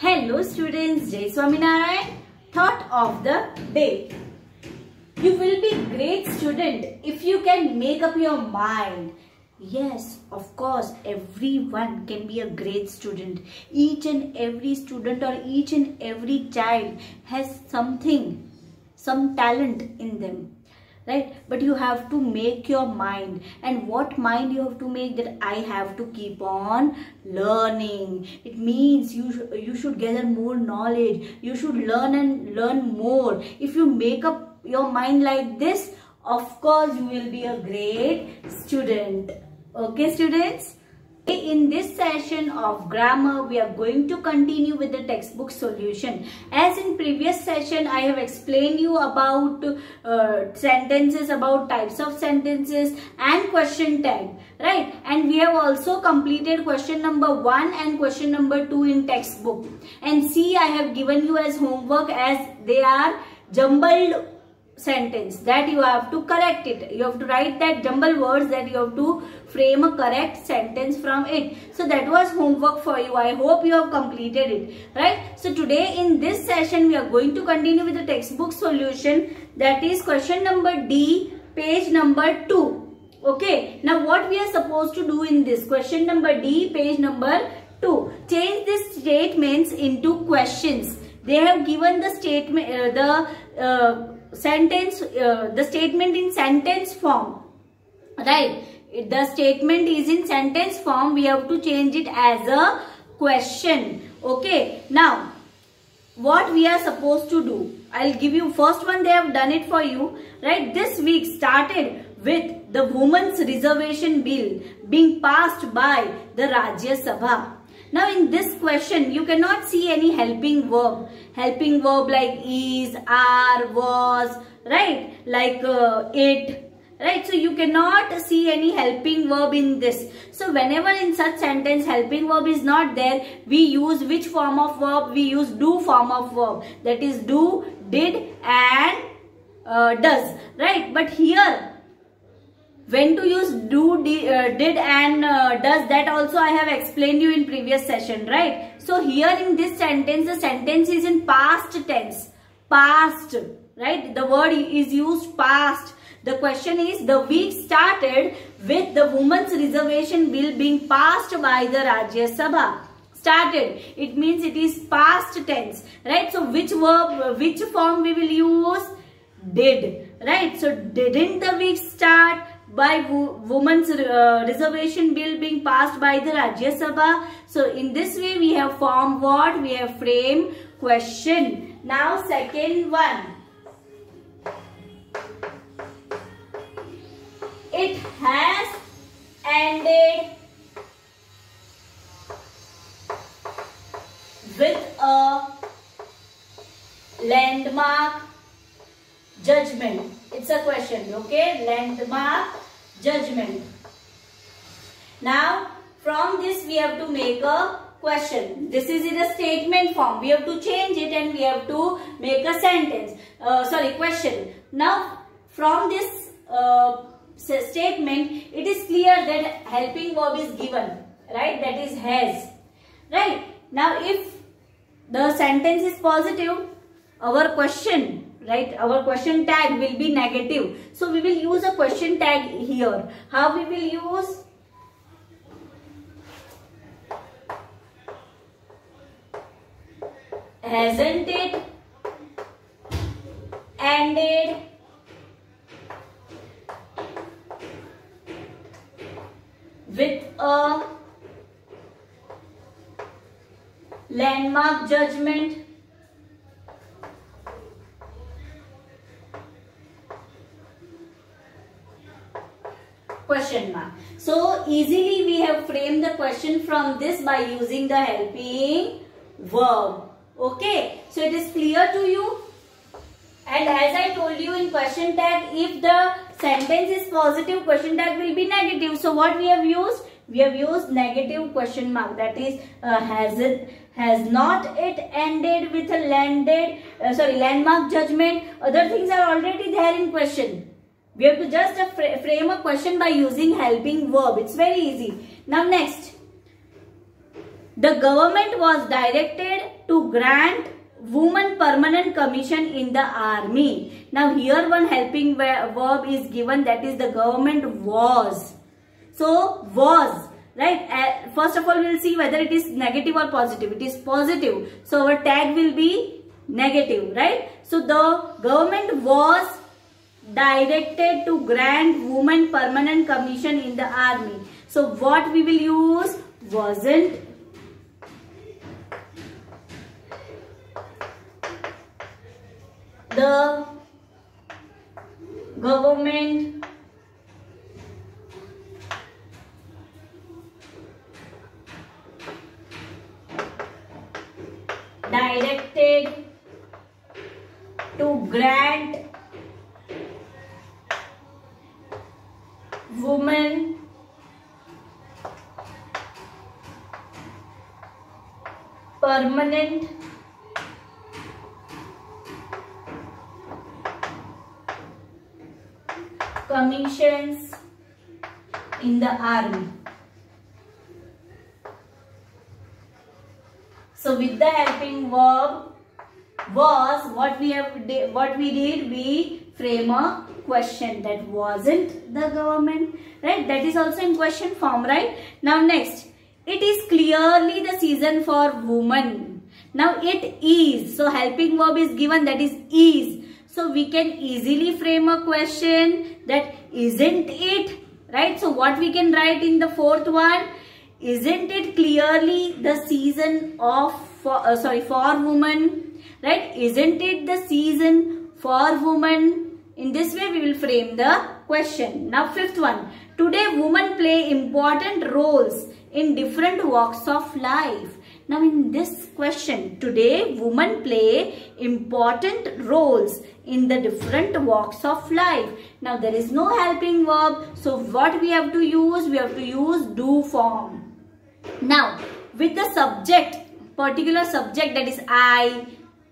Hello students, Jai Swaminarayan. Thought of the day. You will be great student if you can make up your mind. Yes, of course, everyone can be a great student. Each and every student or each and every child has something, some talent in them. Right, but you have to make your mind. And what mind you have to make? That I have to keep on learning. It means you should gather more knowledge. You should learn and learn more. If you make up your mind like this, of course you will be a great student. Okay students, in this session of grammar we are going to continue with the textbook solution. As in previous session I have explained you about sentences, about types of sentences and question tag, right? And we have also completed question number 1 and question number 2 in textbook. And see, I have given you as homework, as they are jumbled sentence, that you have to correct it. You have to write that jumble words, that you have to frame a correct sentence from it. So that was homework for you. I hope you have completed it, right? So today in this session we are going to continue with the textbook solution, that is question number D, page number 2. Okay, now what we are supposed to do in this question number D, page number 2, change these statements into questions. They have given the statement, the statement in sentence form, right? The statement is in sentence form. We have to change it as a question. Okay, now what we are supposed to do, I'll give you first one. They have done it for you, right? This week started with the Women's Reservation Bill being passed by the Rajya Sabha. Now in this question you cannot see any helping verb like is, are, was, right? Like it, right? So you cannot see any helping verb in this. So whenever in such sentence helping verb is not there, we use which form of verb? We use do form of verb, that is do, did and does, right? But here when to use do, did and does, that also I have explained you in previous session, right? So here in this sentence, the sentence is in past tense, past, right? The word is used past. The question is, the week started with the Women's Reservation Bill being passed by the Rajya Sabha. Started, it means it is past tense, right? So which verb, which form we will use? Did, right? So didn't the week start by Women's Reservation Bill being passed by the Rajya Sabha? So in this way we have formed what? We have framed question. Now second one. It has ended with a landmark judgment. It's a question, okay? Landmark judgment. Now from this we have to make a question. This is in a statement form. We have to change it and we have to make a sentence. Question. Now from this statement, it is clear that helping verb is given, right? That is has, right? Now if the sentence is positive, our question, right, our question tag will be negative. So we will use a question tag here. How we will use? Hasn't it ended with a landmark judgment? Question mark. So easily we have framed the question from this by using the helping verb. Okay, so it is clear to you. And as I told you in question tag, if the sentence is positive, question tag will be negative. So what we have used? We have used negative question mark, that is has not it ended with a landmark judgment. Other things are already there in question. We have to just frame a question by using helping verb. It's very easy. Now next, the government was directed to grant woman permanent commission in the army. Now here one helping verb is given, that is the government was. So was, right? First of all we will see whether it is negative or positive. It is positive, so our tag will be negative, right? So the government was directed to grant women permanent commission in the army. So what we will use? Wasn't. The government directed to grant women permanent commissions in the army. So with the helping verb was, what we did, we frame a question, that wasn't the government, right? That is also in question form, right? Now next, it is clearly the season for women. Now it is, so helping verb is given, that is. So we can easily frame a question that isn't it, right? So what we can write in the fourth one? Isn't it clearly the season of for women, right? Isn't it the season for women? In this way we will frame the question. Now fifth one, today women play important roles in different walks of life. Now in this question, today women play important roles in the different walks of life. Now there is no helping verb, so what we have to use? We have to use do form. Now with the subject, particular subject, that is I,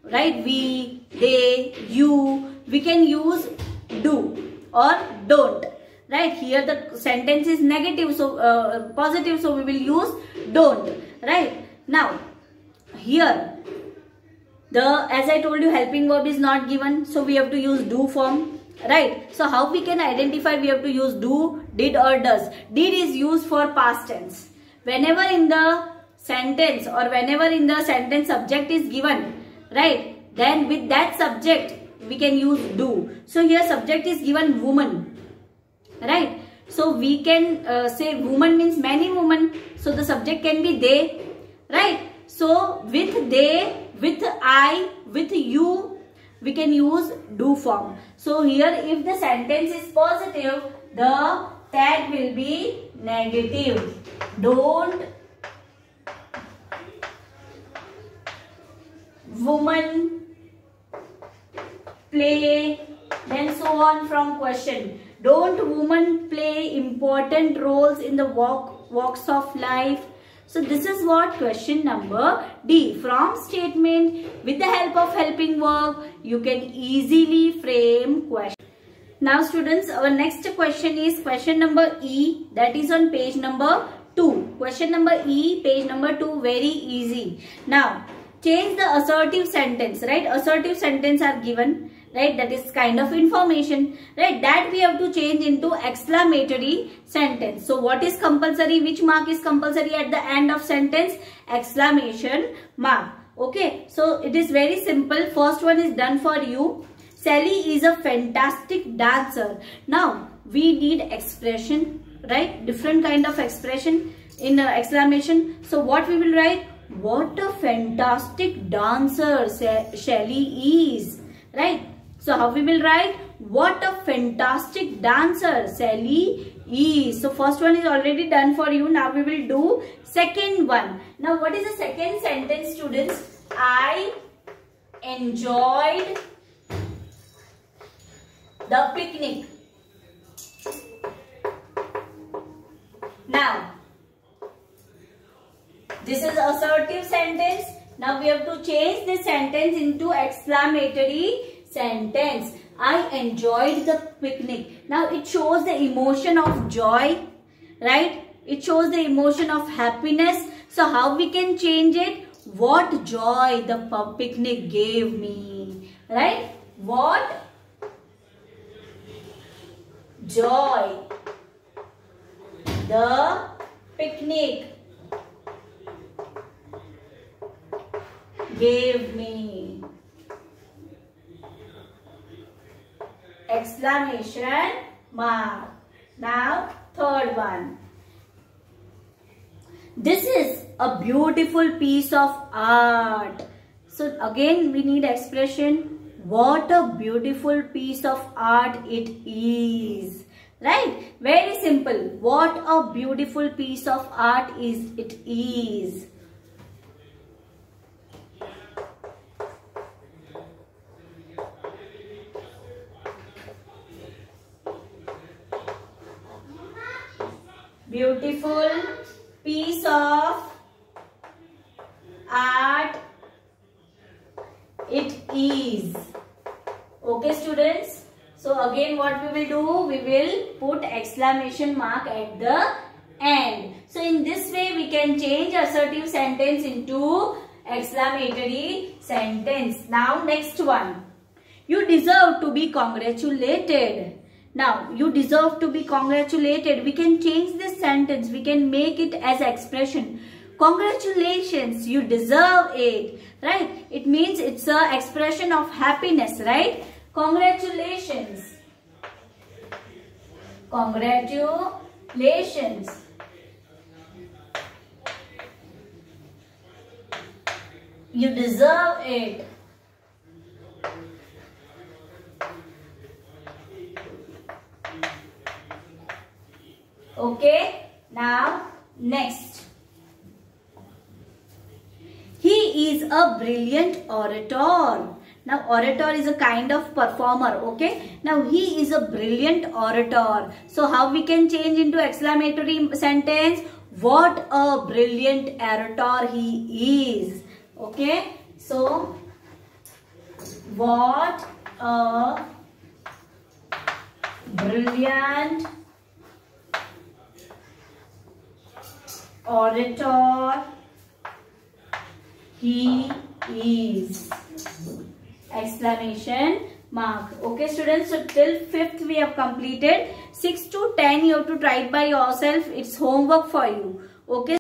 right, we, they, you, we can use do or don't, right? Here the sentence is negative, so positive, so we will use don't, right? Now here as I told you, helping verb is not given, so we have to use do form, right? So how we can identify? We have to use do, did or does. Did is used for past tense. Whenever in the sentence or whenever in the sentence subject is given, right, then with that subject we can use do. So here subject is given woman, right? So we can say woman means many women, so the subject can be they, right? So with they, with I, with you, we can use do form. So here if the sentence is positive, the tag will be negative. Don't woman play, then so on from question. Don't women play important roles in the walks of life? So this is what question number D. From statement, with the help of helping verb, you can easily frame question. Now students, our next question is question number E, that is on page number 2. Question number E, page number 2, very easy. Now change the assertive sentence, right? Assertive sentence are given, right? That is kind of information, right? That we have to change into exclamatory sentence. So what is compulsory? Which mark is compulsory at the end of sentence? Exclamation mark. Okay, so it is very simple. First one is done for you. Sally is a fantastic dancer. Now we need expression, right? Different kind of expression in exclamation. So what we will write? What a fantastic dancer Sally is, right? So how we will write? What a fantastic dancer Sally is. So first one is already done for you. Now we will do second one. Now what is the second sentence, students? I enjoyed the picnic. Now this is assertive sentence. Now we have to change this sentence into exclamatory sentence. I enjoyed the picnic. Now it shows the emotion of joy, right? It shows the emotion of happiness. So how we can change it? what joy the picnic gave me. Right? What joy the picnic gave me. Exclamation mark. Now third one. This is a beautiful piece of art. So again we need expression. What a beautiful piece of art it is. Right? Very simple. What a beautiful piece of art it is. Beautiful piece of art it is. Okay students. So again what we will do, we will put exclamation mark at the end. So in this way we can change assertive sentence into exclamatory sentence. Now next one. You deserve to be congratulated. Now, you deserve to be congratulated. We can change this sentence. We can make it as expression. Congratulations, you deserve it. Right? It means it's an expression of happiness, right? Congratulations. Congratulations. You deserve it. Okay, now next. He is a brilliant orator. Now orator is a kind of performer. Okay, now he is a brilliant orator. So how we can change into exclamatory sentence? What a brilliant orator he is. Okay, so what a brilliant orator he is. Exclamation mark. Okay students, so till 5th we have completed. 6 to 10 you have to try it by yourself. It's homework for you. Okay.